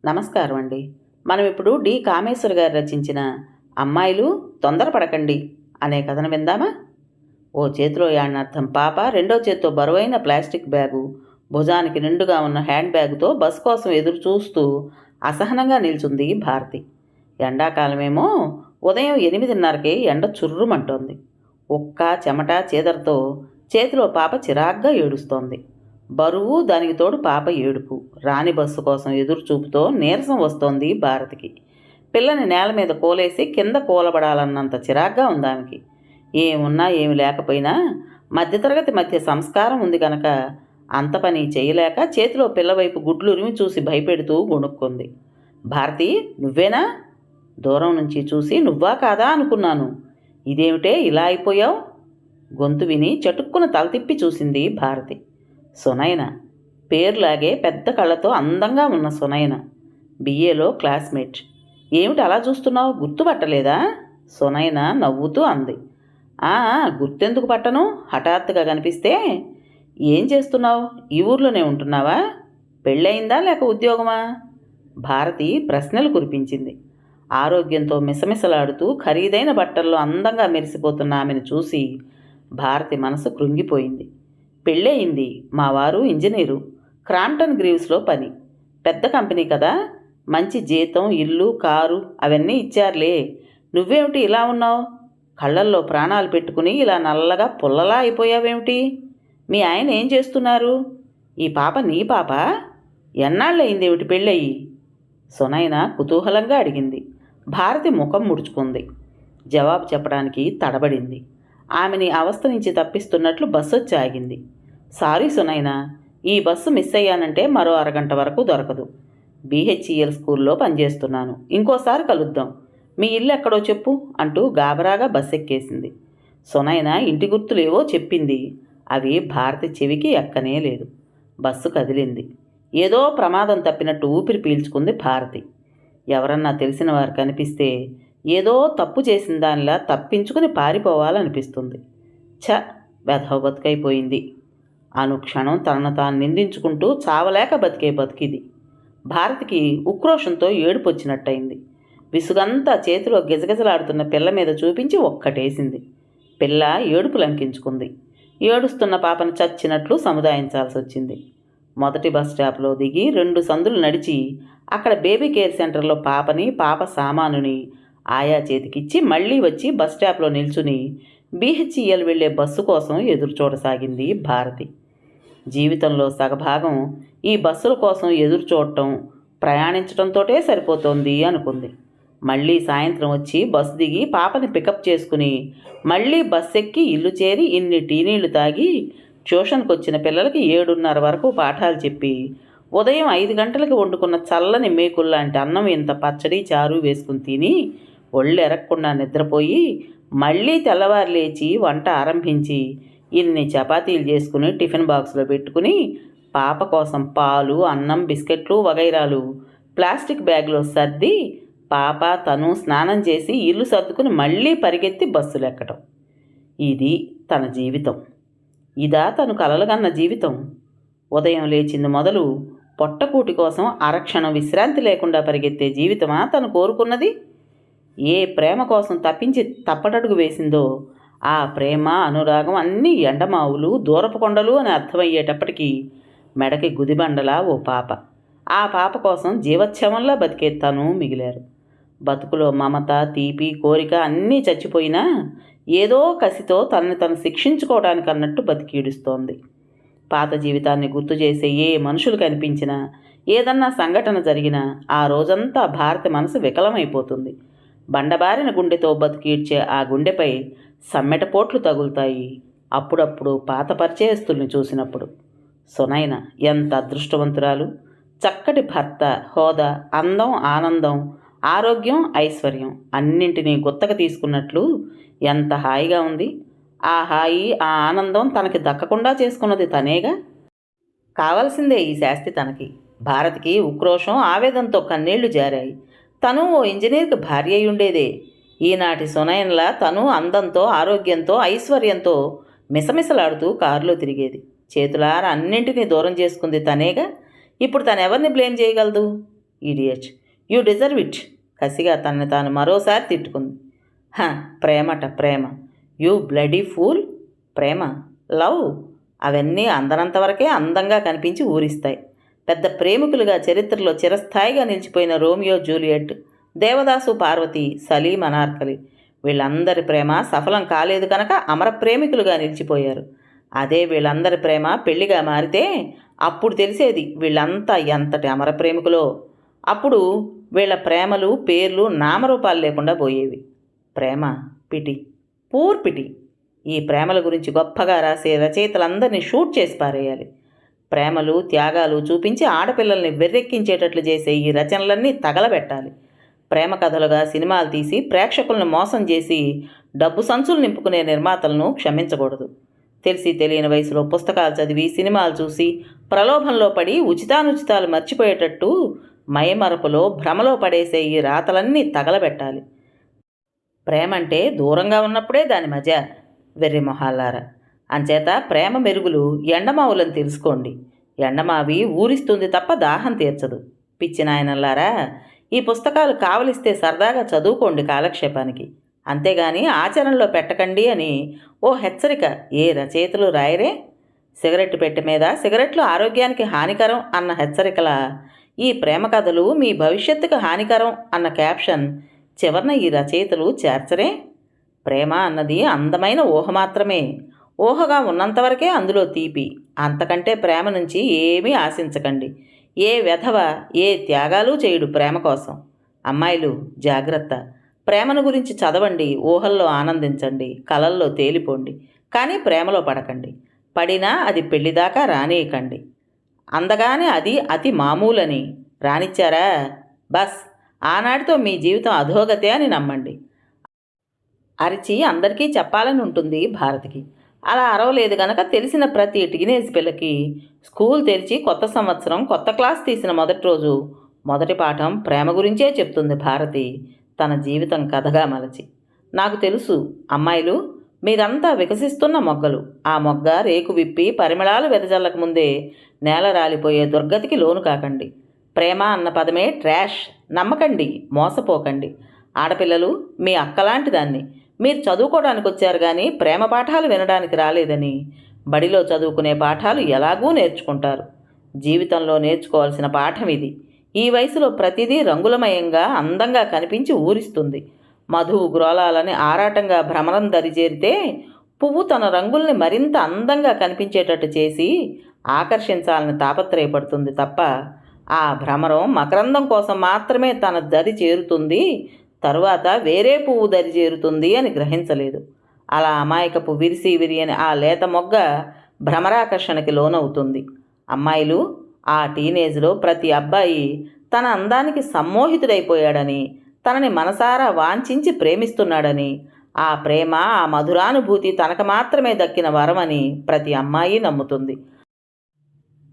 నమస్కారం అండి. మనం ఇప్పుడు డి కామేశ్వర్ గారు రచించిన అమ్మాయిలు తొందరపడకండి అనే కథను విందామా? ఓ చేతిలో యానర్థం పాప, రెండో చేత్తో బరువైన ప్లాస్టిక్ బ్యాగు, భుజానికి నిండుగా ఉన్న హ్యాండ్ బ్యాగుతో బస్ కోసం ఎదురు చూస్తూ అసహనంగా నిల్చుంది భారతి. ఎండాకాలమేమో ఉదయం 8:30కే ఎండ చుర్రుమంటోంది. ఉక్క, చెమట, చీదరతో చేతిలో పాప చిరాగ్గా ఏడుస్తోంది. బరువు, దానికి తోడు పాప ఏడుపు. రాని బస్సు కోసం ఎదురుచూపుతో నీరసం వస్తోంది భారతికి. పిల్లని నేల మీద కోలేసి కింద కూలబడాలన్నంత చిరాగ్గా ఉందామెకి. ఏమున్నా ఏమి లేకపోయినా మధ్యతరగతి మధ్య సంస్కారం ఉంది కనుక అంత పని చేయలేక చేతిలో పిల్లవైపు గుడ్లురిమి చూసి భయపెడుతూ గొణుక్కుంది. భారతి, నువ్వేనా? దూరం నుంచి చూసి నువ్వా కాదా అనుకున్నాను. ఇదేమిటే ఇలా అయిపోయావు? గొంతు విని చటుక్కున తల తిప్పి చూసింది భారతి. సునయన. పేరులాగే పెద్ద కళ్ళతో అందంగా ఉన్న సునయన. బిఏలో క్లాస్మేట్. ఏమిటి అలా చూస్తున్నావు, గుర్తుపట్టలేదా? సునయన నవ్వుతూ అంది. ఆ, గుర్తెందుకు పట్టను, హఠాత్తుగా కనిపిస్తే. ఏం చేస్తున్నావు? ఈ ఊర్లోనే ఉంటున్నావా? పెళ్ళయిందా లేక ఉద్యోగమా? భారతి ప్రశ్నలు కురిపించింది. ఆరోగ్యంతో మిసమిసలాడుతూ ఖరీదైన బట్టల్లో అందంగా మెరిసిపోతున్న ఆమెను చూసి భారతి మనసు కృంగిపోయింది. పెళ్ళయింది. మా వారు ఇంజనీరు. క్రాంప్టన్ గ్రీవ్స్లో పని. పెద్ద కంపెనీ కదా, మంచి జీతం, ఇల్లు, కారు అవన్నీ ఇచ్చారులే. నువ్వేమిటి ఇలా ఉన్నావు? కళ్ళల్లో ప్రాణాలు పెట్టుకుని ఇలా నల్లగా పుల్లలా అయిపోయావేమిటి? మీ ఆయన ఏం చేస్తున్నారు? ఈ పాప నీ పాప? ఎన్నాళ్ళయిందేమిటి పెళ్ళయి? సునయన కుతూహలంగా అడిగింది. భారతి ముఖం ముడుచుకుంది. జవాబు చెప్పడానికి తడబడింది. ఆమెని అవస్థ నుంచి తప్పిస్తున్నట్లు బస్సు వచ్చి ఆగింది. సారీ సునైనా, ఈ బస్సు మిస్ అయ్యానంటే మరో అరగంట వరకు దొరకదు. బీహెచ్ఈఎల్ స్కూల్లో పనిచేస్తున్నాను. ఇంకోసారి కలుద్దాం. మీ ఇల్లు ఎక్కడో చెప్పు అంటూ గాబరాగా బస్సు ఎక్కేసింది. సునైనా ఇంటి గుర్తులేవో చెప్పింది. అవి భారతి చెవికి ఎక్కనే లేదు. బస్సు కదిలింది. ఏదో ప్రమాదం తప్పినట్టు ఊపిరి పీల్చుకుంది భారతి. ఎవరన్నా తెలిసిన వారు కనిపిస్తే ఏదో తప్పు చేసిన దానిలా తప్పించుకుని పారిపోవాలనిపిస్తుంది. ఛ, వెధవ బతుకైపోయింది. అనుక్షణం తనను తాను నిందించుకుంటూ చావలేక బతికే బతికిది. భారతికి ఉక్రోషంతో ఏడుపు వచ్చినట్టయింది. విసుగంతా చేతిలో గిజగిజలాడుతున్న పిల్ల మీద చూపించి ఒక్కటేసింది. పిల్ల ఏడుపు లంకించుకుంది. ఏడుస్తున్న పాపను చచ్చినట్లు సముదాయించాల్సి వచ్చింది. మొదటి బస్ స్టాప్లో దిగి 2 సందులు నడిచి అక్కడ బేబీ కేర్ సెంటర్లో పాపని, పాప సామానుని ఆయా చేతికిచ్చి మళ్ళీ వచ్చి బస్ స్టాప్లో నిల్చుని బీహెచ్ఈఎల్ వెళ్లే బస్సు కోసం ఎదురు చూడసాగింది భారతి. జీవితంలో సగభాగం ఈ బస్సుల కోసం ఎదురు చూడటం, ప్రయాణించడంతోటే సరిపోతోంది అనుకుంది. మళ్ళీ సాయంత్రం వచ్చి బస్సు దిగి పాపని పికప్ చేసుకుని మళ్ళీ బస్సు ఎక్కి ఇల్లు చేరి ఇన్ని టీనీళ్లు తాగి ట్యూషన్కి వచ్చిన పిల్లలకి 7:30 వరకు పాఠాలు చెప్పి ఉదయం 5 గంటలకు వండుకున్న చల్లని మేకుల్లాంటి అన్నం ఇంత పచ్చడి, చారు వేసుకుని తిని ఒళ్ళు ఎరగకుండా నిద్రపోయి మళ్ళీ తెల్లవారు లేచి వంట ఆరంభించి ఇన్ని చపాతీలు చేసుకుని టిఫిన్ బాక్స్లో పెట్టుకుని పాప కోసం పాలు, అన్నం, బిస్కెట్లు వగైరాలు ప్లాస్టిక్ బ్యాగ్లో సర్ది పాప తను స్నానం చేసి ఇల్లు సర్దుకుని మళ్ళీ పరిగెత్తి బస్సులు ఎక్కడం. ఇది తన జీవితం. ఇదా తను కలలుగన్న జీవితం? ఉదయం లేచింది మొదలు పొట్టకూటి కోసం అరక్షణం విశ్రాంతి లేకుండా పరిగెత్తే జీవితమా తను కోరుకున్నది? ఏ ప్రేమ కోసం తప్పించి తప్పటడుగు వేసిందో ఆ ప్రేమ, అనురాగం అన్నీ ఎండమావులు, దూరపు కొండలు అని అర్థమయ్యేటప్పటికీ మెడకి గుదిబండలా ఓ పాప. ఆ పాప కోసం జీవచ్ఛవంలా బతికే తను మిగిలారు. బతుకులో మమత, తీపి, కోరిక అన్నీ చచ్చిపోయినా ఏదో కసితో తనని తను శిక్షించుకోవడానికి అన్నట్టు బతికీడుస్తోంది. పాత జీవితాన్ని గుర్తు చేసే ఏ మనుషులు కనిపించినా, ఏదన్నా సంఘటన జరిగినా ఆ రోజంతా భారతి మనసు వికలమైపోతుంది. బండబారిన గుండెతో బతికీడ్చే ఆ గుండెపై సమ్మెటపోట్లు తగులుతాయి అప్పుడప్పుడు పాత పరిచయస్తుల్ని చూసినప్పుడు. సునైన ఎంత అదృష్టవంతురాలు! చక్కటి భర్త, హోదా, అందం, ఆనందం, ఆరోగ్యం, ఐశ్వర్యం అన్నింటినీ గుత్తక తీసుకున్నట్లు ఎంత హాయిగా ఉంది. ఆ హాయి, ఆ ఆనందం తనకి దక్కకుండా చేసుకున్నది తనేగా. కావలసిందే ఈ శాస్తి తనకి. భారతికి ఉక్రోషం, ఆవేదంతో కన్నీళ్లు జారాయి. తను ఓ ఇంజనీర్కి భార్య అయి ఉండేదే. ఈనాటి సునయన్లా తను అందంతో, ఆరోగ్యంతో, ఐశ్వర్యంతో మిసమిసలాడుతూ కారులో తిరిగేది. చేతులారా అన్నింటినీ దూరం చేసుకుంది తనేగా. ఇప్పుడు తను ఎవరిని బ్లేమ్ చేయగలదు? Idiot, you deserve it. కసిగా తనని తాను మరోసారి తిట్టుకుంది. హ, ప్రేమట ప్రేమ, యూ బ్లడీ ఫూల్. ప్రేమ, లవ్ అవన్నీ అందనంతవరకే అందంగా కనిపించి ఊరిస్తాయి. పెద్ద ప్రేమికులుగా చరిత్రలో చిరస్థాయిగా నిలిచిపోయిన రోమియో జూలియట్, దేవదాసు పార్వతి, సలీం అనార్కలి వీళ్ళందరి ప్రేమ సఫలం కాలేదు కనుక అమర ప్రేమికులుగా నిలిచిపోయారు. అదే వీళ్ళందరి ప్రేమ పెళ్లిగా మారితే అప్పుడు తెలిసేది వీళ్ళంతా ఎంతటి అమర ప్రేమికులో. అప్పుడు వీళ్ళ ప్రేమలు పేర్లు నామరూపాలు లేకుండా పోయేవి. ప్రేమ పిటి, పూర్ పిటి. ఈ ప్రేమల గురించి గొప్పగా రాసే రచయితలందరినీ షూట్ చేసి పారేయాలి. ప్రేమలు త్యాగాలు చూపించి ఆడపిల్లల్ని వెర్రెక్కించేటట్లు చేసే ఈ రచనలన్నీ తగలబెట్టాలి. ప్రేమ కథలుగా సినిమాలు తీసి ప్రేక్షకులను మోసం చేసి డబ్బు సంచులు నింపుకునే నిర్మాతలను క్షమించకూడదు. తెలిసి తెలియని వయసులో పుస్తకాలు చదివి సినిమాలు చూసి ప్రలోభంలో పడి ఉచితానుచితాలు మర్చిపోయేటట్టు మైమరపులో భ్రమలో పడేసే ఈ రాతలన్నీ తగలబెట్టాలి. ప్రేమంటే దూరంగా ఉన్నప్పుడే దాని మజా, వెర్రి మొహాలారా. అంచేత ప్రేమ మెరుగులు ఎండమావులని తెలుసుకోండి. ఎండమావి ఊరిస్తుంది తప్ప దాహం తీర్చదు. పిచ్చి నాయనల్లారా, ఈ పుస్తకాలు కావలిస్తే సరదాగా చదువుకోండి కాలక్షేపానికి, అంతేగాని ఆచరణలో పెట్టకండి అని ఓ హెచ్చరిక ఏ రచయితలు రాయరే. సిగరెట్టు పెట్టె మీద సిగరెట్లు ఆరోగ్యానికి హానికరం అన్న హెచ్చరికల ఈ ప్రేమ కథలు మీ భవిష్యత్తుకు హానికరం అన్న క్యాప్షన్ చివరన ఈ రచయితలు చేర్చరే. ప్రేమ అన్నది అందమైన ఊహ మాత్రమే. ఊహగా ఉన్నంతవరకే అందులో తీపి. అంతకంటే ప్రేమ నుంచి ఏమీ ఆశించకండి. ఏ వెధవ ఏ త్యాగాలు చేయుడు ప్రేమ కోసం. అమ్మాయిలు జాగ్రత్త. ప్రేమను గురించి చదవండి, ఊహల్లో ఆనందించండి, కలల్లో తేలిపోండి, కానీ ప్రేమలో పడకండి. పడినా అది పెళ్లిదాకా రానియకండి. అందగానే అది అతి మామూలని రానిచ్చారా, బస్ ఆనాటితో మీ జీవితం అధోగతే అని నమ్మండి. అరిచి అందరికీ చెప్పాలని ఉంటుంది భారతికి. అలా అరవలేదు గనక తెలిసిన ప్రతి టీనేజ్ పిల్లకి స్కూల్ తెరిచి కొత్త సంవత్సరం కొత్త క్లాస్ తీసిన మొదటి రోజు మొదటి పాఠం ప్రేమ గురించే చెప్తుంది భారతి తన జీవితం కథగా మలచి. నాకు తెలుసు అమ్మాయిలు, మీరంతా వికసిస్తున్న మొగ్గలు. ఆ మొగ్గ రేకు విప్పి పరిమళాలు వెదజల్లక ముందే నేల రాలిపోయే దుర్గతికి లోను కాకండి. ప్రేమ అన్న పదమే ట్రాష్. నమ్మకండి, మోసపోకండి. ఆడపిల్లలు, మీ అక్కలాంటి దాన్ని. మీరు చదువుకోవడానికి వచ్చారు కానీ ప్రేమ పాఠాలు వినడానికి రాలేదని బడిలో చదువుకునే పాఠాలు ఎలాగూ నేర్చుకుంటారు. జీవితంలో నేర్చుకోవాల్సిన పాఠం ఇది. ఈ వయసులో ప్రతిదీ రంగులమయంగా అందంగా కనిపించి ఊరిస్తుంది. మధువు గ్రోలాలని ఆరాటంగా భ్రమరం దరిచేరితే పువ్వు తన రంగుల్ని మరింత అందంగా కనిపించేటట్టు చేసి ఆకర్షించాలని తాపత్రయపడుతుంది తప్ప ఆ భ్రమరం మకరందం కోసం మాత్రమే తన దరి చేరుతుంది, తరువాత వేరే పువ్వు దరి చేరుతుంది అని గ్రహించలేదు. అలా అమాయకపు విరిసి విరియని ఆ లేత మొగ్గ భ్రమరాకర్షణకి లోనవుతుంది. అమ్మాయిలు, ఆ టీనేజ్లో ప్రతి అబ్బాయి తన అందానికి సమ్మోహితుడైపోయాడని, తనని మనసారా వాంఛించి ప్రేమిస్తున్నాడని, ఆ ప్రేమ ఆ మధురానుభూతి తనకు మాత్రమే దక్కిన వరమని ప్రతి అమ్మాయి నమ్ముతుంది.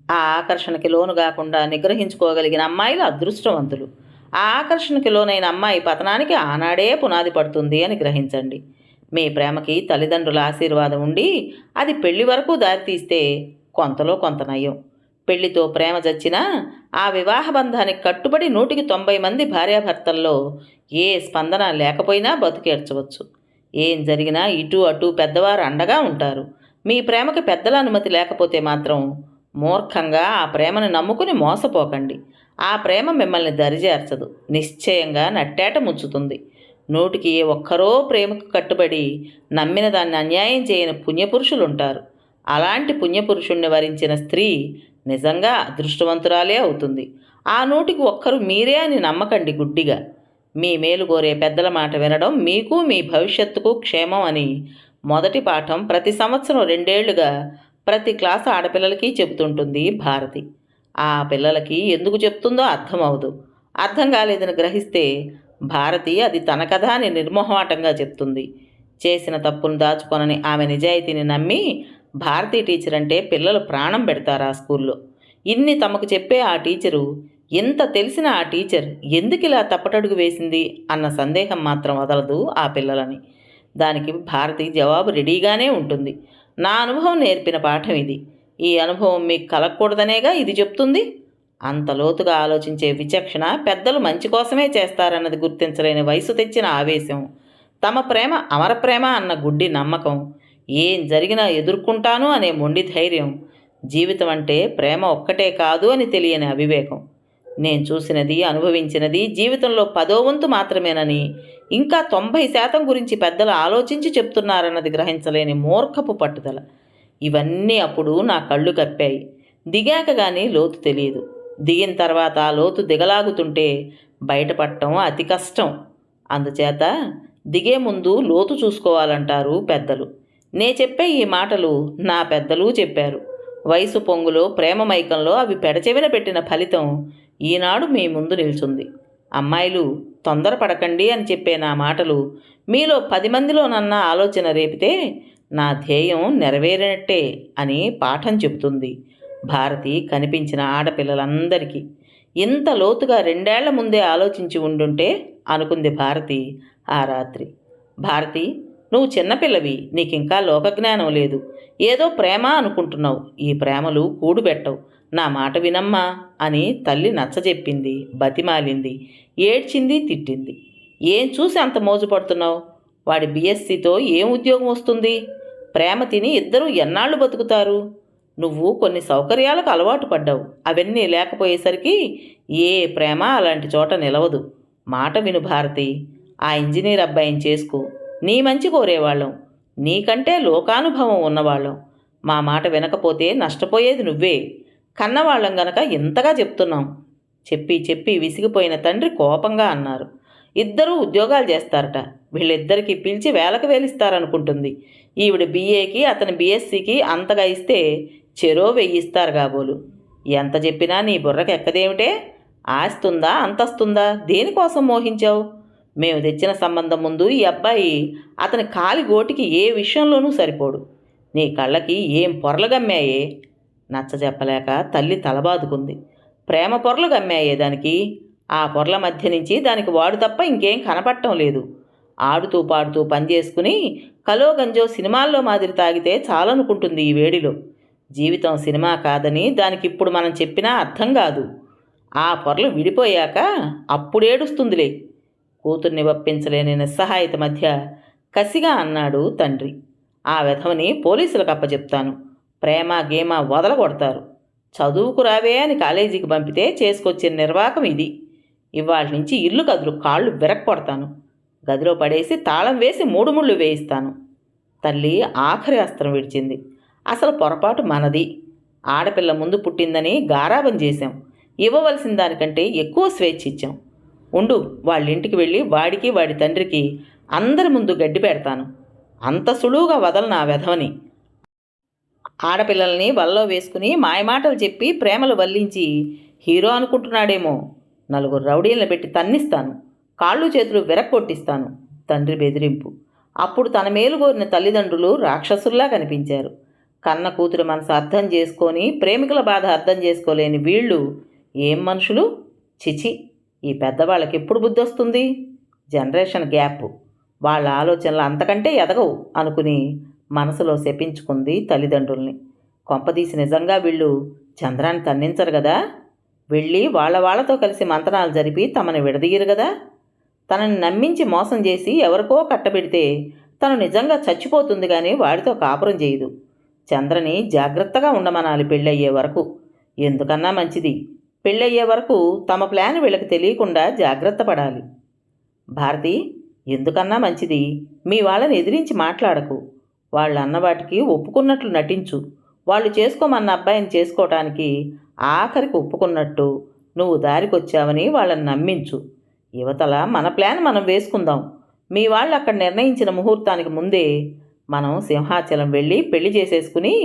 ఆ ఆకర్షణకి లోను కాకుండా నిగ్రహించుకోగలిగిన అమ్మాయిలు అదృష్టవంతులు. ఆ ఆకర్షణకి లోనైన అమ్మాయి పతనానికి ఆనాడే పునాది పడుతుంది అని గ్రహించండి. మీ ప్రేమకి తల్లిదండ్రుల ఆశీర్వాదం ఉండి అది పెళ్లి వరకు దారితీస్తే కొంతలో కొంత నయం. పెళ్లితో ప్రేమ చచ్చినా ఆ వివాహ బంధానికి కట్టుబడి 190 మంది భార్యాభర్తల్లో ఏ స్పందన లేకపోయినా బతుకేర్చవచ్చు. ఏం జరిగినా ఇటు అటు పెద్దవారు అండగా ఉంటారు. మీ ప్రేమకి పెద్దల అనుమతి లేకపోతే మాత్రం మూర్ఖంగా ఆ ప్రేమను నమ్ముకుని మోసపోకండి. ఆ ప్రేమ మిమ్మల్ని దరిచేర్చదు, నిశ్చయంగా నట్టేట ముంచుతుంది. 100కి ఒక్కరో ప్రేమకు కట్టుబడి నమ్మిన దాన్ని అన్యాయం చేయని పుణ్యపురుషులుంటారు. అలాంటి పుణ్యపురుషుణ్ణి వరించిన స్త్రీ నిజంగా అదృష్టవంతురాలే అవుతుంది. ఆ 100కి ఒక్కరు మీరే అని నమ్మకండి గుడ్డిగా. మీ మేలు కోరే పెద్దల మాట వినడం మీకు మీ భవిష్యత్తుకు క్షేమం అని మొదటి పాఠం ప్రతి సంవత్సరం 2 ఏళ్లుగా ప్రతి క్లాసు ఆడపిల్లలకి చెబుతుంటుంది భారతి. ఆ పిల్లలకి ఎందుకు చెప్తుందో అర్థమవదు. అర్థం కాలేదని గ్రహిస్తే భారతి అది తన కథ అని నిర్మోహమాటంగా చెప్తుంది. చేసిన తప్పును దాచుకొనని ఆమె నిజాయితీని నమ్మి భారతీ టీచర్ అంటే పిల్లలు ప్రాణం పెడతారు ఆ స్కూల్లో. ఇన్ని తమకు చెప్పే ఆ టీచరు, ఎంత తెలిసిన ఆ టీచర్ ఎందుకు ఇలా తప్పటడుగు వేసింది అన్న సందేహం మాత్రం వదలదు ఆ పిల్లలని. దానికి భారతి జవాబు రెడీగానే ఉంటుంది. నా అనుభవం నేర్పిన పాఠం ఇది. ఈ అనుభవం మీకు కలగకూడదనేగా ఇది చెప్తుంది. అంత లోతుగా ఆలోచించే విచక్షణ పెద్దలు మంచి కోసమే చేస్తారన్నది గుర్తించలేని వయసు తెచ్చిన ఆవేశం, తమ ప్రేమ అమర ప్రేమ అన్న గుడ్డి నమ్మకం, ఏం జరిగినా ఎదుర్కొంటాను అనే మొండి ధైర్యం, జీవితం అంటే ప్రేమ ఒక్కటే కాదు అని తెలియని అవివేకం. నేను చూసినది, అనుభవించినది జీవితంలో 10వ వంతు మాత్రమేనని, ఇంకా 90% గురించి పెద్దలు ఆలోచించి చెప్తున్నారన్నది గ్రహించలేని మూర్ఖపు పట్టుదల. ఇవన్నీ అప్పుడు నా కళ్ళు కప్పాయి. దిగాక గానీ లోతు తెలియదు. దిగిన తర్వాత ఆ లోతు దిగలాగుతుంటే బయటపడటం అతి కష్టం. అందుచేత దిగే ముందు లోతు చూసుకోవాలంటారు పెద్దలు. నే చెప్పే ఈ మాటలు నా పెద్దలు చెప్పారు. వయసు పొంగులో, ప్రేమ మైకంలో అవి పెడచెవిన పెట్టిన ఫలితం ఈనాడు మీ ముందు నిల్చుంది. అమ్మాయిలు, తొందరపడకండి అని చెప్పే నా మాటలు మీలో 10 మందిలోనన్నా ఆలోచన రేపితే నా ధ్యేయం నెరవేరినట్టే అని పాఠం చెబుతుంది భారతి కనిపించిన ఆడపిల్లలందరికీ. ఇంత లోతుగా 2 ఏళ్ల ముందే ఆలోచించి ఉండుంటే అనుకుంది భారతి ఆ రాత్రి. భారతి, నువ్వు చిన్నపిల్లవి, నీకింకా లోకజ్ఞానం లేదు. ఏదో ప్రేమ అనుకుంటున్నావు. ఈ ప్రేమలు కూడుబెట్టవు. నా మాట వినమ్మా అని తల్లి నచ్చజెప్పింది, బతిమాలింది, ఏడ్చింది, తిట్టింది. ఏం చూసి అంత మోజుపడుతున్నావు? వాడి బీఎస్సీతో ఏం ఉద్యోగం వస్తుంది? ప్రేమ తిని ఇద్దరూ ఎన్నాళ్ళు బతుకుతారు? నువ్వు కొన్ని సౌకర్యాలకు అలవాటు పడ్డావు. అవన్నీ లేకపోయేసరికి ఏ ప్రేమ అలాంటి చోట నిలవదు. మాట విను భారతి. ఆ ఇంజనీర్ అబ్బాయిని చేసుకో. నీ మంచి కోరేవాళ్ళం. నీకంటే లోకానుభవం ఉన్నవాళ్ళం. మా మాట వినకపోతే నష్టపోయేది నువ్వే. కన్నవాళ్ళం గనక ఇంతగా చెప్తున్నాం. చెప్పి చెప్పి విసిగిపోయిన తండ్రి కోపంగా అన్నారు. ఇద్దరూ ఉద్యోగాలు చేస్తారట. వీళ్ళిద్దరికీ పిలిచి వేలకు వేలిస్తారనుకుంటుంది. ఈవిడ బీఏకి, అతని బీఎస్సీకి అంతగా ఇస్తే చెరో 1000 ఇస్తారు కాబోలు. ఎంత చెప్పినా నీ బుర్రకి ఎక్కదేమిటే? ఆస్తుందా, అంతస్తుందా? దేనికోసం మోహించావు? మేము తెచ్చిన సంబంధం ముందు ఈ అబ్బాయి అతని కాలి గోటికి ఏ విషయంలోనూ సరిపోడు. నీ కళ్ళకి ఏం పొరలు గమ్మాయే? నచ్చ చెప్పలేక తల్లి తలబాదుకుంది. ప్రేమ పొరలు గమ్మాయే దానికి. ఆ పొరల మధ్య నుంచి దానికి వాడు తప్ప ఇంకేం కనపడటం లేదు. ఆడుతూ పాడుతూ పనిచేసుకుని కలో గంజో సినిమాల్లో మాదిరి తాగితే చాలనుకుంటుంది ఈ వేడిలో. జీవితం సినిమా కాదని దానికి ఇప్పుడు మనం చెప్పినా అర్థం కాదు. ఆ పొరలు విడిపోయాక అప్పుడేడుస్తుందిలే. కూతుర్ని ఒప్పించలేని నిస్సహాయత మధ్య కసిగా అన్నాడు తండ్రి. ఆ వెధవని పోలీసులకు అప్పచెప్తాను. ప్రేమ గేమ వదలగొడతారు. చదువుకు రావే అని కాలేజీకి పంపితే చేసుకొచ్చే నిర్వాకం ఇది. ఇవాళ నుంచి ఇల్లు కదులు కాళ్ళు విరక్కొడతాను. గదిలో పడేసి తాళం వేసి 3 ముళ్ళు వేయిస్తాను. తల్లి ఆఖరి అస్త్రం విడిచింది. అసలు పొరపాటు మనది. ఆడపిల్ల ముందు పుట్టిందని గారాబం చేశాం. ఇవ్వవలసిన దానికంటే ఎక్కువ స్వేచ్ఛ ఇచ్చాం. ఉండు, వాళ్ళింటికి వెళ్ళి వాడికి వాడి తండ్రికి అందరి ముందు గడ్డి పెడతాను. అంత సులువుగా వదలను ఆ వెధవని. ఆడపిల్లల్ని వల్లో వేసుకుని మాయమాటలు చెప్పి ప్రేమలు వల్లించి హీరో అనుకుంటున్నాడేమో. 4 రౌడీలను పెట్టి తన్నిస్తాను. కాళ్ళు చేతులు విరక్కొట్టిస్తాను. తండ్రి బెదిరింపు. అప్పుడు తన మేలుగోరిన తల్లిదండ్రులు రాక్షసుల్లా కనిపించారు. కన్న కూతురు మనసు అర్థం చేసుకొని ప్రేమికుల బాధ అర్థం చేసుకోలేని వీళ్ళు ఏం మనుషులు? చిచి, ఈ పెద్దవాళ్ళకి ఎప్పుడు బుద్ధి వస్తుంది? Generation gap. వాళ్ళ ఆలోచనలు అంతకంటే ఎదగవు అనుకుని మనసులో శపించుకుంది తల్లిదండ్రుల్ని. కొంపదీసి నిజంగా వీళ్ళు చంద్రాన్ని తన్నించరు కదా? వెళ్ళి వాళ్ళతో కలిసి మంతనాలు జరిపి తమని విడదీయరు కదా? తనని నమ్మించి మోసం చేసి ఎవరికో కట్టబెడితే తను నిజంగా చచ్చిపోతుంది కానీ వాడితో కాపురం చేయదు. చంద్రని జాగ్రత్తగా ఉండమనాలి పెళ్ళయ్యే వరకు. ఎందుకన్నా మంచిది. పెళ్ళయ్యే వరకు తమ ప్లాన్ వీళ్ళకి తెలియకుండా జాగ్రత్త పడాలి. భారతి, ఎందుకన్నా మంచిది మీ వాళ్ళని ఎదిరించి మాట్లాడకు. వాళ్ళు అన్నవాటికి ఒప్పుకున్నట్లు నటించు. వాళ్ళు చేసుకోమన్న అబ్బాయిని చేసుకోవటానికి ఆఖరికి ఒప్పుకున్నట్టు నువ్వు దారికొచ్చావని వాళ్ళని నమ్మించు. యువతల మన ప్లాన్ మనం వేసుకుందాం. మీ వాళ్ళు అక్కడ నిర్ణయించిన ముహూర్తానికి ముందే మనం సింహాచలం వెళ్ళి పెళ్లి చేసేసుకుని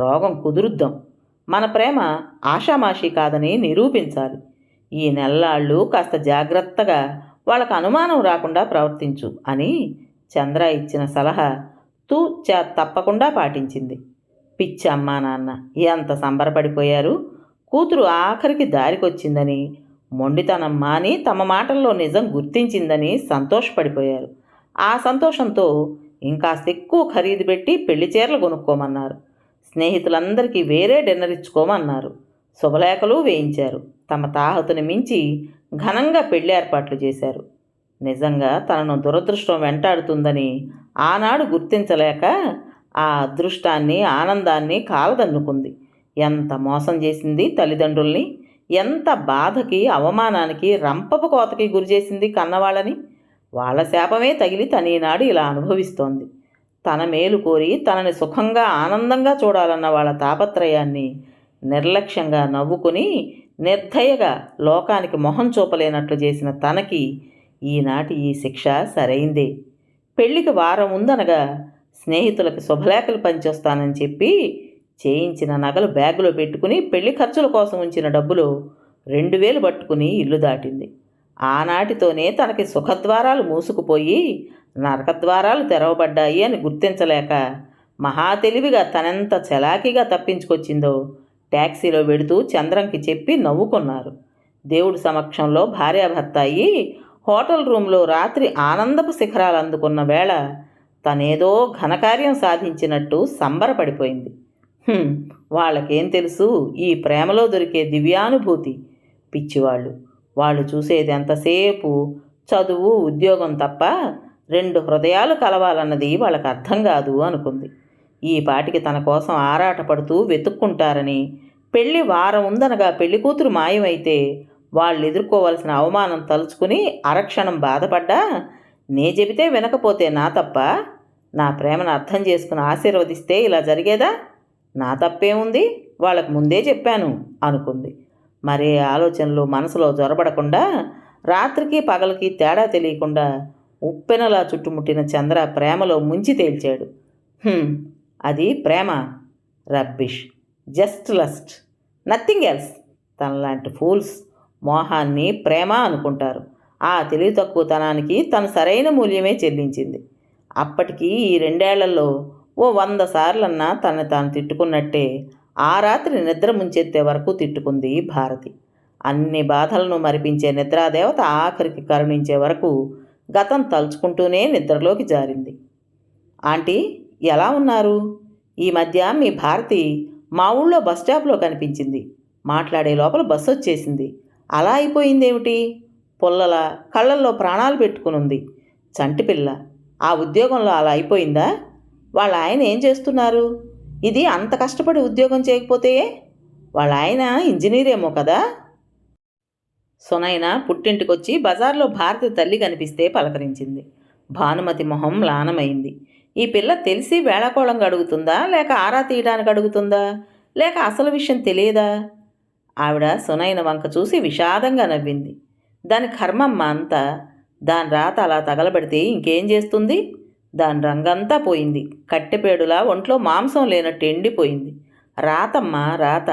రోగం కుదురుద్దాం. మన ప్రేమ ఆషామాషీ కాదని నిరూపించాలి. ఈ నెల్లాళ్ళు కాస్త జాగ్రత్తగా వాళ్ళకు అనుమానం రాకుండా ప్రవర్తించు అని చంద్ర ఇచ్చిన సలహా తూచా తప్పకుండా పాటించింది. పిచ్చి అమ్మా నాన్న ఎంత సంబరపడిపోయారు. కూతురు ఆఖరికి దారికొచ్చిందని, మొండితనం మాని తమ మాటల్లో నిజం గుర్తించిందని సంతోషపడిపోయారు. ఆ సంతోషంతో ఇంకాస్త ఎక్కువ ఖరీదు పెట్టి పెళ్లి చీరలు కొనుక్కోమన్నారు. స్నేహితులందరికీ వేరే డిన్నర్ ఇచ్చుకోమన్నారు. శుభలేఖలు వేయించారు. తమ తాహతుని మించి ఘనంగా పెళ్లి ఏర్పాట్లు చేశారు. నిజంగా తనను దురదృష్టం వెంటాడుతుందని ఆనాడు గుర్తించలేక ఆ అదృష్టాన్ని, ఆనందాన్ని కాలదన్నుకుంది. ఎంత మోసం చేసింది తల్లిదండ్రుల్ని! ఎంత బాధకి, అవమానానికి, రంపపు కోతకి గురిచేసింది కన్నవాళ్ళని! వాళ్ళ శాపమే తగిలి తనీనాడు ఇలా అనుభవిస్తోంది. తన మేలు కోరి తనని సుఖంగా, ఆనందంగా చూడాలన్న వాళ్ళ తాపత్రయాన్ని నిర్లక్ష్యంగా నవ్వుకుని, నిర్దయగా లోకానికి మొహం చూపలేనట్లు చేసిన తనకి ఈనాటి ఈ శిక్ష సరైందే. పెళ్లికి వారం ఉందనగా స్నేహితులకు శుభలేఖలు పంచొస్తానని చెప్పి చేయించిన నగలు బ్యాగులో పెట్టుకుని పెళ్లి ఖర్చుల కోసం ఉంచిన డబ్బులు 2000 పట్టుకుని ఇల్లు దాటింది. ఆనాటితోనే తనకి సుఖద్వారాలు మూసుకుపోయి నరకద్వారాలు తెరవబడ్డాయి అని గుర్తించలేక మహా తెలివిగా తనెంత చలాకీగా తప్పించుకొచ్చిందో ట్యాక్సీలో వెడుతూ చంద్రంకి చెప్పి నవ్వుకున్నారు. దేవుడి సమక్షంలో భార్యాభర్త అయ్యి హోటల్ రూంలో రాత్రి ఆనందపు శిఖరాలు అందుకున్న వేళ తనేదో ఘనకార్యం సాధించినట్టు సంబరపడిపోయింది. వాళ్ళకేం తెలుసు ఈ ప్రేమలో దొరికే దివ్యానుభూతి? పిచ్చివాళ్ళు. వాళ్ళు చూసేది ఎంతసేపు చదువు, ఉద్యోగం తప్ప 2 హృదయాలు కలవాలన్నది వాళ్ళకి అర్థం కాదు అనుకుంది. ఈ పాటికి తన కోసం ఆరాటపడుతూ వెతుక్కుంటారని, పెళ్లి వారం ఉందనగా పెళ్లి కూతురు మాయమైతే వాళ్ళు ఎదుర్కోవలసిన అవమానం తలుచుకుని అరక్షణం బాధపడ్డా, నే చెబితే వినకపోతే నా తప్ప? నా ప్రేమను అర్థం చేసుకుని ఆశీర్వదిస్తే ఇలా జరిగేదా? నా తప్పేముంది? వాళ్ళకు ముందే చెప్పాను అనుకుంది. మరే ఆలోచనలు మనసులో జొరబడకుండా, రాత్రికి పగలకి తేడా తెలియకుండా ఉప్పెనలా చుట్టుముట్టిన చంద్ర ప్రేమలో ముంచి తేల్చాడు. అది ప్రేమ? Rubbish, just lust, nothing else. తనలాంటి ఫూల్స్ మోహాన్ని ప్రేమ అనుకుంటారు. ఆ తెలివి తక్కువతనానికి తను సరైన మూల్యమే చెల్లించింది. అప్పటికి ఈ 2 ఏళ్లలో ఓ 100 సార్లన్నా తనని తాను తిట్టుకున్నట్టే ఆ రాత్రి నిద్ర ముంచెత్తే వరకు తిట్టుకుంది భారతి. అన్ని బాధలను మరిపించే నిద్రాదేవత ఆఖరికి కరుణించే వరకు గతం తలుచుకుంటూనే నిద్రలోకి జారింది. ఆంటీ, ఎలా ఉన్నారు? ఈ మధ్య మీ భారతి మా ఊళ్ళో బస్టాప్లో కనిపించింది. మాట్లాడే లోపల బస్సు వచ్చేసింది. అలా అయిపోయిందేమిటి? పుల్లల కళ్ళల్లో ప్రాణాలు పెట్టుకునుంది. చంటిపిల్ల. ఆ ఉద్యోగంలో అలా అయిపోయిందా? వాళ్ళ ఆయన ఏం చేస్తున్నారు? ఇది అంత కష్టపడి ఉద్యోగం చేయకపోతే? వాళ్ళ ఆయన ఇంజనీరేమో కదా? సునైన పుట్టింటికొచ్చి బజార్లో భారతి తల్లి కనిపిస్తే పలకరించింది. భానుమతి మొహం మ్లానమైంది. ఈ పిల్ల తెలిసి వేళాకోళంగా అడుగుతుందా, లేక ఆరా తీయడానికి అడుగుతుందా, లేక అసలు విషయం తెలియదా? ఆవిడ సునైన వంక చూసి విషాదంగా నవ్వింది. దాని కర్మమ్మ అంతా. దాని రాత అలా తగలబెడితే ఇంకేం చేస్తుంది? దాని రంగంతా పోయింది. కట్టెపేడులా ఒంట్లో మాంసం లేనట్టు ఎండిపోయింది. రాతమ్మ, రాత.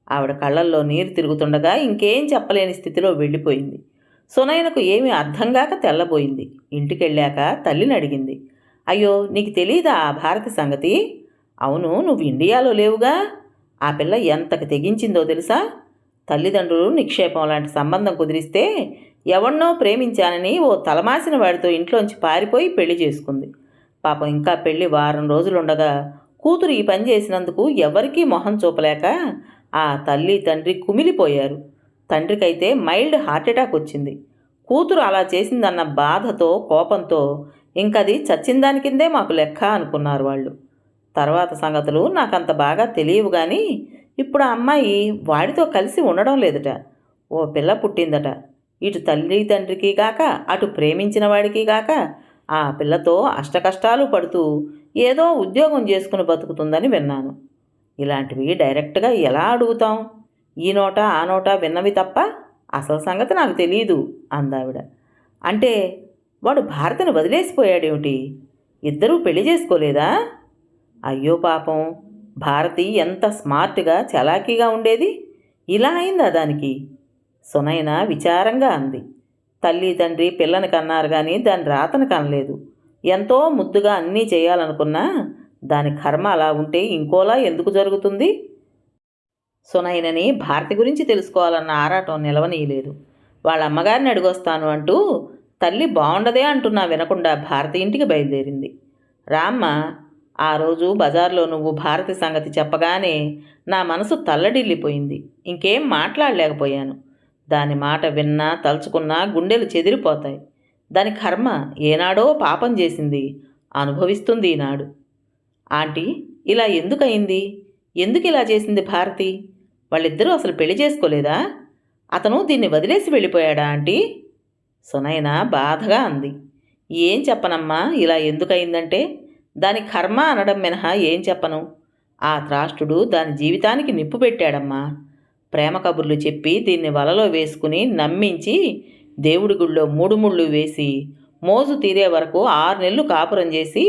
ఆవిడ కళ్ళల్లో నీరు తిరుగుతుండగా ఇంకేం చెప్పలేని స్థితిలో వెళ్ళిపోయింది. సునైనకు ఏమీ అర్థంగాక తెల్లబోయింది. ఇంటికెళ్ళాక తల్లిని అడిగింది. అయ్యో, నీకు తెలీదా ఆ భారతి సంగతి? అవును, నువ్వు ఇండియాలో లేవుగా. ఆ పిల్ల ఎంతకు తెగించిందో తెలుసా? తల్లిదండ్రులు నిక్షేపం లాంటి సంబంధం కుదిరిస్తే ఎవన్నో ప్రేమించానని ఓ తలమాసిన వాడితో ఇంట్లోంచి పారిపోయి పెళ్లి చేసుకుంది. పాపం ఇంకా పెళ్లి వారం రోజులుండగా కూతురు ఈ పని చేసినందుకు ఎవరికీ మొహం చూపలేక ఆ తల్లి తండ్రి కుమిలిపోయారు. తండ్రికైతే మైల్డ్ హార్ట్అటాక్ వచ్చింది. కూతురు అలా చేసిందన్న బాధతో, కోపంతో ఇంకది చచ్చిందాని కిందే మాకు లెక్క అనుకున్నారు వాళ్ళు. తర్వాత సంగతులు నాకంత బాగా తెలియవు కానీ ఇప్పుడు ఆ అమ్మాయి వాడితో కలిసి ఉండడం లేదట. ఓ పిల్ల పుట్టిందట. ఇటు తల్లి తండ్రికి గాక, అటు ప్రేమించిన వాడికి గాక ఆ పిల్లతో అష్టకష్టాలు పడుతూ ఏదో ఉద్యోగం చేసుకుని బతుకుతుందని విన్నాను. ఇలాంటివి డైరెక్ట్గా ఎలా అడుగుతాం? ఈ నోట ఆ నోట విన్నవి తప్ప అసలు సంగతి నాకు తెలియదు అందావిడ. అంటే వాడు భారతిని వదిలేసిపోయాడేమిటి? ఇద్దరూ పెళ్లి చేసుకోలేదా? అయ్యో పాపం, భారతి ఎంత స్మార్ట్గా, చలాకీగా ఉండేది. ఇలా అయిందా దానికి? సునైన విచారంగా అంది. తల్లి తండ్రి పిల్లని కన్నారు కానీ దాని రాతను కనలేదు. ఎంతో ముద్దుగా అన్నీ చేయాలనుకున్నా దాని కర్మ అలా ఉంటే ఇంకోలా ఎందుకు జరుగుతుంది? సునైనని భారతి గురించి తెలుసుకోవాలన్న ఆరాటం నిలవనీయలేదు. వాళ్ళ అమ్మగారిని అడిగొస్తాను అంటూ తల్లి బాగుండదే అంటున్నా వినకుండా భారతి ఇంటికి బయలుదేరింది. రామ్మ, ఆ రోజు బజార్లో నువ్వు భారతి సంగతి చెప్పగానే నా మనసు తల్లడిల్లిపోయింది. ఇంకేం మాట్లాడలేకపోయాను. దాని మాట విన్నా తలుచుకున్నా గుండెలు చెదిరిపోతాయి. దాని కర్మ ఏనాడో పాపం చేసింది, అనుభవిస్తుంది ఈనాడు. ఆంటీ, ఇలా ఎందుకయింది? ఎందుకు ఇలా చేసింది భారతి? వాళ్ళిద్దరూ అసలు పెళ్లి చేసుకోలేదా? అతను దీన్ని వదిలేసి వెళ్ళిపోయాడా ఆంటీ? సునయన బాధగా అంది. ఏం చెప్పనమ్మా, ఇలా ఎందుకయిందంటే దాని కర్మ అనడం మినహా ఏం చెప్పను. ఆ త్రాష్టుడు దాని జీవితానికి నిప్పు పెట్టాడమ్మా. ప్రేమ కబుర్లు చెప్పి దీన్ని వలలో వేసుకుని నమ్మించి దేవుడి గుళ్ళో 3 ముళ్ళు వేసి మోజు తీరే వరకు 6 నెలలు కాపురం చేసి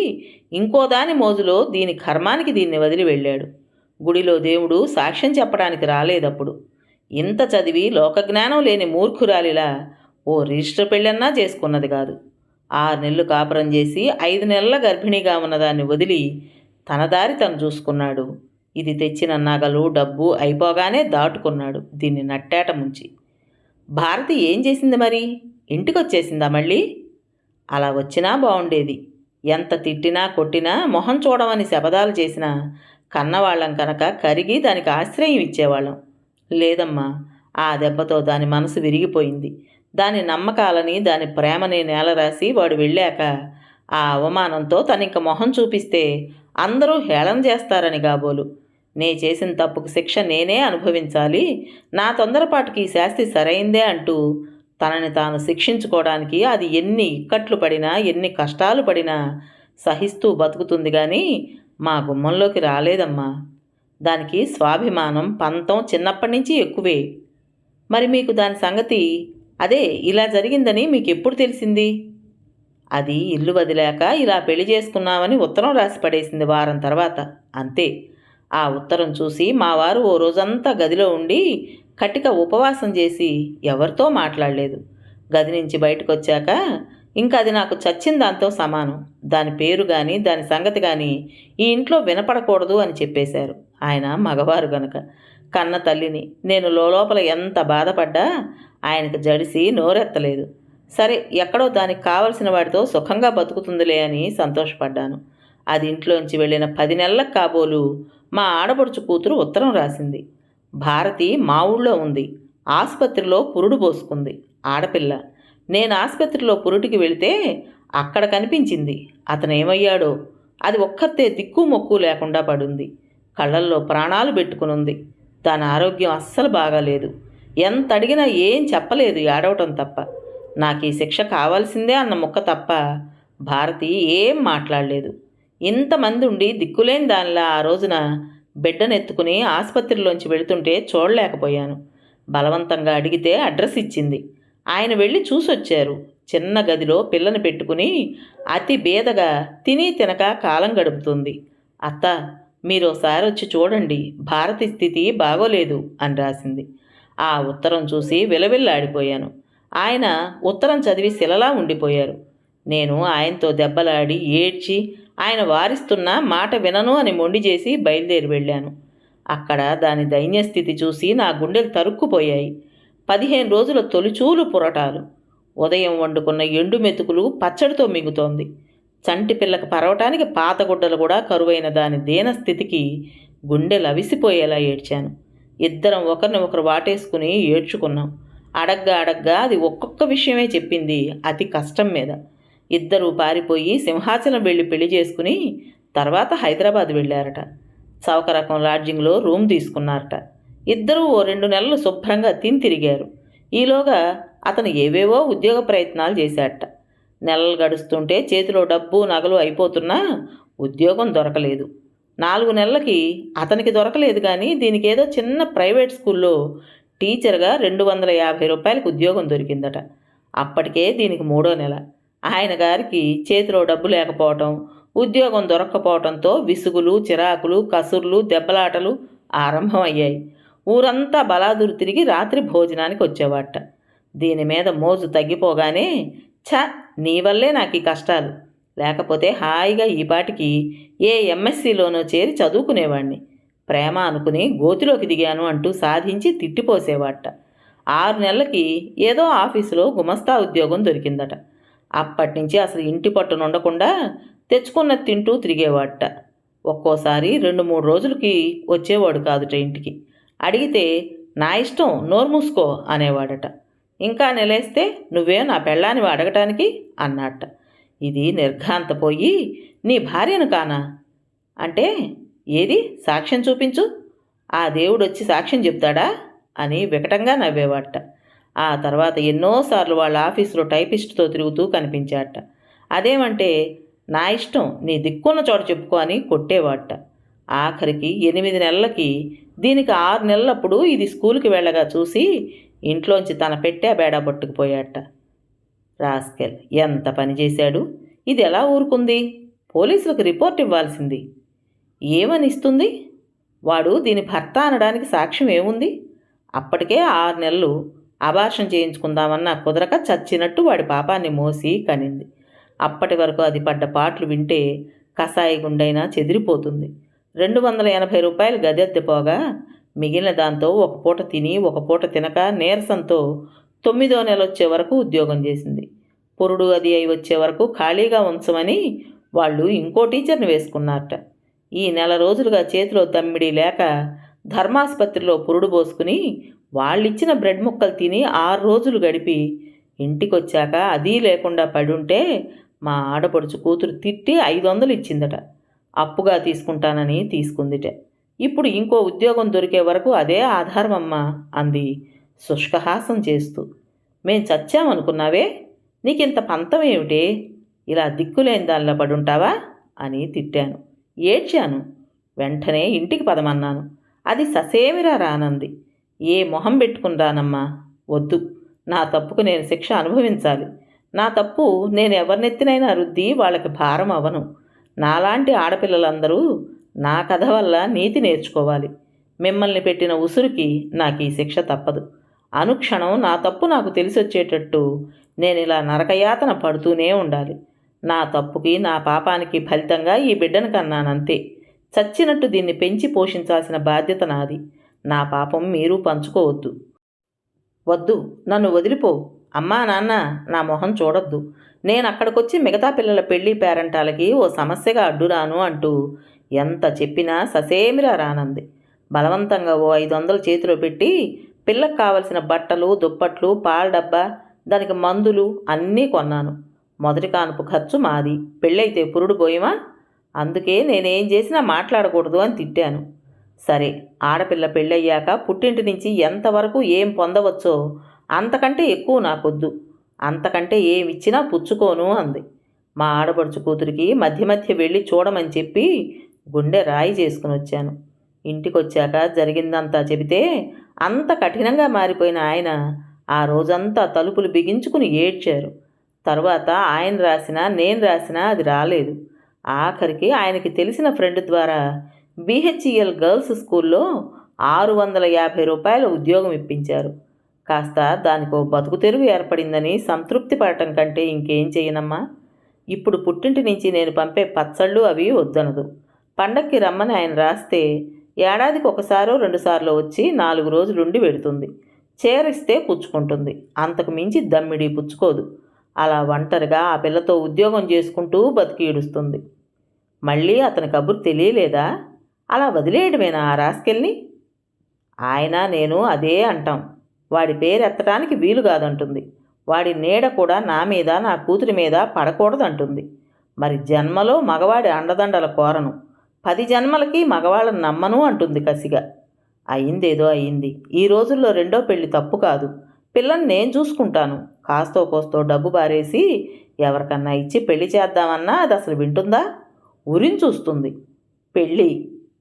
ఇంకో దాని మోజులో దీని కర్మానికి దీన్ని వదిలి వెళ్ళాడు. గుడిలో దేవుడు సాక్ష్యం చెప్పడానికి రాలేదప్పుడు. ఇంత చదివి లోకజ్ఞానం లేని మూర్ఖురాలిలా ఓ రిజిస్టర్ పెళ్ళన్నా చేసుకున్నది కాదు. 6 నెలలు కాపురం చేసి 5 నెలల గర్భిణిగా ఉన్నదాన్ని వదిలి తన దారి తను చూసుకున్నాడు. ఇది తెచ్చిన నగలు డబ్బు అయిపోగానే దాటుకున్నాడు దీన్ని నట్టేట ముంచి. భారతి ఏం చేసింది మరి? ఇంటికొచ్చేసిందా మళ్ళీ? అలా వచ్చినా బాగుండేది. ఎంత తిట్టినా కొట్టినా మొహం చూడమని శపథాలు చేసినా కన్నవాళ్ళం కనుక కరిగి దానికి ఆశ్రయం ఇచ్చేవాళ్ళం. లేదమ్మా, ఆ దెబ్బతో దాని మనసు విరిగిపోయింది. దాని నమ్మకాలని దాని ప్రేమని నేలరాసి వాడు వెళ్ళాక ఆ అవమానంతో తనింక మొహం చూపిస్తే అందరూ హేళన చేస్తారని కాబోలు. నే చేసిన తప్పుకు శిక్ష నేనే అనుభవించాలి, నా తొందరపాటుకి ఈ శాస్తి సరైందే అంటూ తనని తాను శిక్షించుకోవడానికి అది ఎన్ని ఇక్కట్లు పడినా ఎన్ని కష్టాలు పడినా సహిస్తూ బతుకుతుంది కానీ మా గుమ్మంలోకి రాలేదమ్మా. దానికి స్వాభిమానం పంతం చిన్నప్పటి నుంచి ఎక్కువే. మరి మీకు దాని సంగతి, అదే ఇలా జరిగిందని మీకు ఎప్పుడు తెలిసింది? అది ఇల్లు వదిలాక ఇలా పెళ్లి చేసుకున్నామని ఉత్తరం రాసి పడేసింది వారం తర్వాత, అంతే. ఆ ఉత్తరం చూసి మా వారు ఓ రోజంతా గదిలో ఉండి కటిక ఉపవాసం చేసి ఎవరితో మాట్లాడలేదు. గది నుంచి బయటకు వచ్చాక ఇంకా అది నాకు చచ్చిన దాంతో సమానం. దాని పేరు కానీ దాని సంగతి కానీ ఈ ఇంట్లో వినపడకూడదు అని చెప్పేశారు. ఆయన మగవారు గనుక. కన్న తల్లిని నేను లోపల ఎంత బాధపడ్డా ఆయనకు జడిసి నోరెత్తలేదు. సరే, ఎక్కడో దానికి కావలసిన వాడితో సుఖంగా బతుకుతుందిలే అని సంతోషపడ్డాను. అది ఇంట్లోంచి వెళ్ళిన 10 నెలలకు కాబోలు మా ఆడపడుచు కూతురు ఉత్తరం రాసింది. భారతి మా ఊళ్ళో ఉంది, ఆసుపత్రిలో పురుడు పోసుకుంది, ఆడపిల్ల. నేను ఆసుపత్రిలో పురుటికి వెళితే అక్కడ కనిపించింది. అతను ఏమయ్యాడో, అది ఒక్కతే దిక్కు మొక్కు లేకుండా పడుంది. కళ్ళల్లో ప్రాణాలు పెట్టుకునుంది. దాని ఆరోగ్యం అస్సలు బాగాలేదు. ఎంత అడిగినా ఏం చెప్పలేదు, ఏడవటం తప్ప. నాకు ఈ శిక్ష కావాల్సిందే అన్న ముక్క తప్ప భారతి ఏం మాట్లాడలేదు. ఇంతమంది ఉండి దిక్కులేని దానిలా ఆ రోజున బిడ్డనెత్తుకుని ఆసుపత్రిలోంచి వెళుతుంటే చూడలేకపోయాను. బలవంతంగా అడిగితే అడ్రస్ ఇచ్చింది. ఆయన వెళ్ళి చూసొచ్చారు. చిన్న గదిలో పిల్లని పెట్టుకుని అతి బేదగా తిని తినక కాలం గడుపుతుంది. అత్త, మీరోసారి వచ్చి చూడండి, భారతి స్థితి బాగోలేదు అని రాసింది. ఆ ఉత్తరం చూసి విలవిల్లాడిపోయాను. ఆయన ఉత్తరం చదివి శిలలా ఉండిపోయారు. నేను ఆయనతో దెబ్బలాడి ఏడ్చి ఆయన వారిస్తున్న మాట వినను అని మొండి చేసి బయలుదేరి వెళ్ళాను. అక్కడ దాని దైన్యస్థితి చూసి నా గుండెలు తరుక్కుపోయాయి. 15 రోజుల తొలిచూలు పురటాలు. ఉదయం వండుకున్న ఎండు మెతుకులు పచ్చడితో మిగుతోంది. చంటి పిల్లకి పరవటానికి పాతగుడ్డలు కూడా కరువైన దాని దీనస్థితికి గుండెలు అవిసిపోయేలా ఏడ్చాను. ఇద్దరం ఒకరిని ఒకరు వాటేసుకుని ఏడ్చుకున్నాం. అడగ్గా అది ఒక్కొక్క విషయమే చెప్పింది, అతి కష్టం మీద. ఇద్దరూ పారిపోయి సింహాచలం వెళ్ళి పెళ్లి చేసుకుని తర్వాత హైదరాబాద్ వెళ్ళారట. చౌక రకం లాడ్జింగ్లో రూమ్ తీసుకున్నారట. ఇద్దరూ ఓ 2 నెలలు శుభ్రంగా తిని తిరిగారు. ఈలోగా అతను ఏవేవో ఉద్యోగ ప్రయత్నాలు చేశాడట. నెలలు గడుస్తుంటే చేతిలో డబ్బు నగలు అయిపోతున్నా ఉద్యోగం దొరకలేదు. 4 నెలలకి అతనికి దొరకలేదు కానీ దీనికి ఏదో చిన్న ప్రైవేట్ స్కూల్లో టీచర్గా 250 రూపాయలకు ఉద్యోగం దొరికిందట. అప్పటికే దీనికి 3వ నెల. ఆయన గారికి చేతిలో డబ్బు లేకపోవటం, ఉద్యోగం దొరక్కపోవటంతో విసుగులు, చిరాకులు, కసుర్లు, దెబ్బలాటలు ఆరంభం అయ్యాయి. ఊరంతా బలాదురు తిరిగి రాత్రి భోజనానికి వచ్చేవాట. దీని మీద మోజు తగ్గిపోగానే, నీ వల్లే నాకు ఈ కష్టాలు, లేకపోతే హాయిగా ఈపాటికి ఏ ఎంఎస్సీలోనో చేరి చదువుకునేవాణ్ణి, ప్రేమ అనుకుని గోతిలోకి దిగాను అంటూ సాధించి తిట్టిపోసేవాట. 6 నెలలకి ఏదో ఆఫీసులో గుమస్తా ఉద్యోగం దొరికిందట. అప్పటినుంచి అసలు ఇంటి పట్టునుండకుండా తెచ్చుకున్నది తింటూ తిరిగేవాట. ఒక్కోసారి 2-3 రోజులకి వచ్చేవాడు కాదుట ఇంటికి. అడిగితే నా ఇష్టం నోరు మూసుకో అనేవాడట. ఇంకా నిలేస్తే నువ్వే నా పెళ్ళానివి అడగటానికి అన్నట్ట. ఇది నిర్ఘాంతపోయి నీ భార్యను కానా అంటే, ఏది సాక్ష్యం చూపించు, ఆ దేవుడొచ్చి సాక్ష్యం చెప్తాడా అని వికటంగా నవ్వేవాట. ఆ తర్వాత ఎన్నోసార్లు వాళ్ళ ఆఫీసులో టైపిస్ట్తో తిరుగుతూ కనిపించాట. అదేమంటే నా ఇష్టం నీ దిక్కున్న చోట చెప్పుకో అని కొట్టేవాట. ఆఖరికి 8 నెలలకి దీనికి 6 నెలలప్పుడు ఇది స్కూల్కి వెళ్ళగా చూసి ఇంట్లోంచి తన పెట్టే బేడా పట్టుకుపోయాట. రాస్కెల్ ఎంత పని చేశాడు. ఇది ఎలా ఊరుకుంది? పోలీసులకు రిపోర్ట్ ఇవ్వాల్సింది. ఏమని ఇస్తుంది? వాడు దీని భర్త అనడానికి సాక్ష్యం ఏముంది? అప్పటికే 6 నెలలు అబార్షన్ చేయించుకుందామన్నా కుదరక చచ్చినట్టు వాడి పాపాన్ని మోసి కనింది. అప్పటి వరకు అది పడ్డ పాటలు వింటే కసాయి గుండైనా చెదిరిపోతుంది. 280 రూపాయలు గదెత్తి పోగా మిగిలిన దాంతో ఒక పూట తిని ఒక పూట తినక నీరసంతో 9వ నెల వచ్చే వరకు ఉద్యోగం చేసింది. పురుడు అది అయి వచ్చే వరకు ఖాళీగా ఉంచమని వాళ్ళు ఇంకో టీచర్ని వేసుకున్నారట. ఈ నెల రోజులుగా చేతిలో దమ్మిడి లేక ధర్మాసుపత్రిలో పురుడు పోసుకుని వాళ్ళిచ్చిన బ్రెడ్ ముక్కలు తిని 6 రోజులు గడిపి ఇంటికొచ్చాక అదీ లేకుండా పడుంటే మా ఆడపడుచు కూతురు తిట్టి 500 ఇచ్చిందట. అప్పుగా తీసుకుంటానని తీసుకుందిట. ఇప్పుడు ఇంకో ఉద్యోగం దొరికే వరకు అదే ఆధారమమ్మా అంది శుష్కహాసం చేస్తూ. మేం చచ్చామనుకున్నావే, నీకింత పంతం ఏమిటే, ఇలా దిక్కులేని దానిలో పడుంటావా అని తిట్టాను. ఏడ్చాను. వెంటనే ఇంటికి పదమన్నాను. అది ససేమిరా రానంది. ఏ మొహం పెట్టుకుని రానమ్మా, వద్దు, నా తప్పుకు నేను శిక్ష అనుభవించాలి. నా తప్పు నేను ఎవరినెత్తినైనా రుద్ది వాళ్ళకి భారం అవను. నాలాంటి ఆడపిల్లలందరూ నా కథ వల్ల నీతి నేర్చుకోవాలి. మిమ్మల్ని పెట్టిన ఉసురుకి నాకు ఈ శిక్ష తప్పదు. అనుక్షణం నా తప్పు నాకు తెలిసొచ్చేటట్టు నేను ఇలా నరకయాతన పడుతూనే ఉండాలి. నా తప్పుకి నా పాపానికి ఫలితంగా ఈ బిడ్డను కన్నానంతే. చచ్చినట్టు దీన్ని పెంచి పోషించాల్సిన బాధ్యత నాది. నా పాపం మీరు పంచుకోవద్దు. వద్దు, నన్ను వదిలిపో. అమ్మా నాన్న నా మొహం చూడొద్దు. నేను అక్కడికొచ్చి మిగతా పిల్లల పెళ్లి పేరంటాలకి ఓ సమస్యగా అడ్డురాను అంటూ ఎంత చెప్పినా ససేమిరా రానంది. బలవంతంగా ఓ 500 చేతిలో పెట్టి పిల్లకు కావలసిన బట్టలు, దుప్పట్లు, పాల డబ్బా, దానికి మందులు అన్నీ కొన్నాను. మొదటి కానుపు ఖర్చు మాది. పెళ్ళైతే పురుడు పోయమా? అందుకే నేనేం చేసినా మాట్లాడకూడదు అని తిట్టాను. సరే, ఆడపిల్ల పెళ్ళయ్యాక పుట్టింటి నుంచి ఎంతవరకు ఏం పొందవచ్చో అంతకంటే ఎక్కువ నాకొద్దు. అంతకంటే ఏమిచ్చినా పుచ్చుకోను అంది. మా ఆడపడుచు కూతురికి మధ్య మధ్య వెళ్ళి చూడమని చెప్పి గుండె రాయి చేసుకుని వచ్చాను. ఇంటికొచ్చాక జరిగిందంతా చెబితే అంత కఠినంగా మారిపోయిన ఆయన ఆ రోజంతా తలుపులు బిగించుకుని ఏడ్చారు. తర్వాత ఆయన రాసినా నేను రాసినా అది రాలేదు. ఆఖరికి ఆయనకి తెలిసిన ఫ్రెండ్ ద్వారా BHEL గర్ల్స్ స్కూల్లో 650 రూపాయల ఉద్యోగం ఇప్పించారు. కాస్త దానికో బతుకు తెరువు ఏర్పడిందని సంతృప్తి పడటం కంటే ఇంకేం చేయనమ్మా. ఇప్పుడు పుట్టింటి నుంచి నేను పంపే పచ్చళ్ళు అవి వద్దనదు. పండక్కి రమ్మని ఆయన రాస్తే ఏడాదికి 1-2 సార్లు వచ్చి 4 రోజులుండి వెడుతుంది. చేరిస్తే పుచ్చుకుంటుంది. అంతకు మించి దమ్మిడి పుచ్చుకోదు. అలా ఒంటరిగా ఆ పిల్లతో ఉద్యోగం చేసుకుంటూ బతికి ఈడుస్తుంది. మళ్ళీ అతని కబురు తెలియలేదా? అలా వదిలేయడమేనా ఆ రాస్కెల్ని? ఆయన నేను అదే అంటాం. వాడి పేరు ఎత్తడానికి వీలు కాదంటుంది. వాడి నీడ కూడా నా మీద నా కూతురి మీద పడకూడదంటుంది. మరి జన్మలో మగవాడి అండదండల కోరను. 10 జన్మలకి మగవాళ్ళని నమ్మను అంటుంది కసిగా. అయిందేదో అయింది. ఈ రోజుల్లో రెండో పెళ్లి తప్పు కాదు. పిల్లని నేను చూసుకుంటాను. కాస్తో కోస్తో డబ్బు బారేసి ఎవరికన్నా ఇచ్చి పెళ్లి చేద్దామన్నా అది అసలు వింటుందా? ఉరించూస్తుంది. పెళ్ళి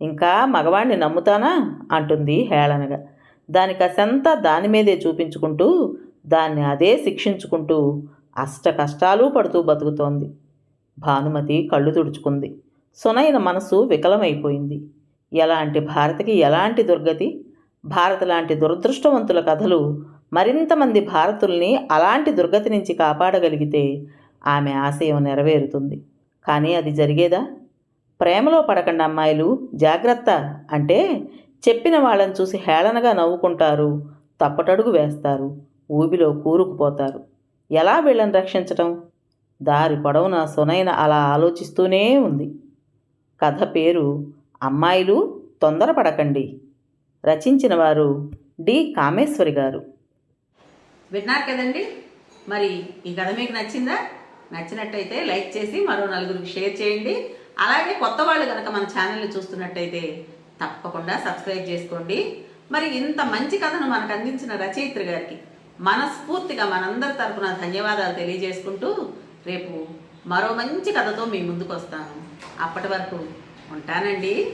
ఇంకా మగవాణ్ణి నమ్ముతానా అంటుంది హేళనగా. దాని కసంతా దాని మీదే చూపించుకుంటూ దాన్ని అదే శిక్షించుకుంటూ అష్ట కష్టాలు పడుతూ బతుకుతోంది. భానుమతి కళ్ళు తుడుచుకుంది. సునైన మనసు వికలమైపోయింది. ఎలాంటి భారతికి ఎలాంటి దుర్గతి? భారత లాంటి దురదృష్టవంతుల కథలు మరింతమంది భారతుల్ని అలాంటి దుర్గతి నుంచి కాపాడగలిగితే ఆమె ఆశయం నెరవేరుతుంది. కానీ అది జరిగేదా? ప్రేమలో పడకండి అమ్మాయిలు, జాగ్రత్త అంటే చెప్పిన వాళ్ళని చూసి హేళనగా నవ్వుకుంటారు, తప్పటడుగు వేస్తారు, ఊబిలో కూరుకుపోతారు. ఎలా వీళ్ళని రక్షించటం? దారి పొడవునా సునైన అలా ఆలోచిస్తూనే ఉంది. కథ పేరు అమ్మాయిలు తొందరపడకండి. రచించిన వారు డి కామేశ్వరి గారు. విన్నారు కదండి. మరి ఈ కథ మీకు నచ్చిందా? నచ్చినట్టయితే లైక్ చేసి మరో నలుగురికి షేర్ చేయండి. అలాగే కొత్త వాళ్ళు కనుక మన ఛానల్ని చూస్తున్నట్టయితే తప్పకుండా సబ్స్క్రైబ్ చేసుకోండి. మరి ఇంత మంచి కథను మనకు అందించిన రచయిత్రి గారికి మనస్ఫూర్తిగా మనందరి తరపున ధన్యవాదాలు తెలియజేసుకుంటూ రేపు మరో మంచి కథతో మీ ముందుకు వస్తాను. అప్పటి వరకు ఉంటానండి.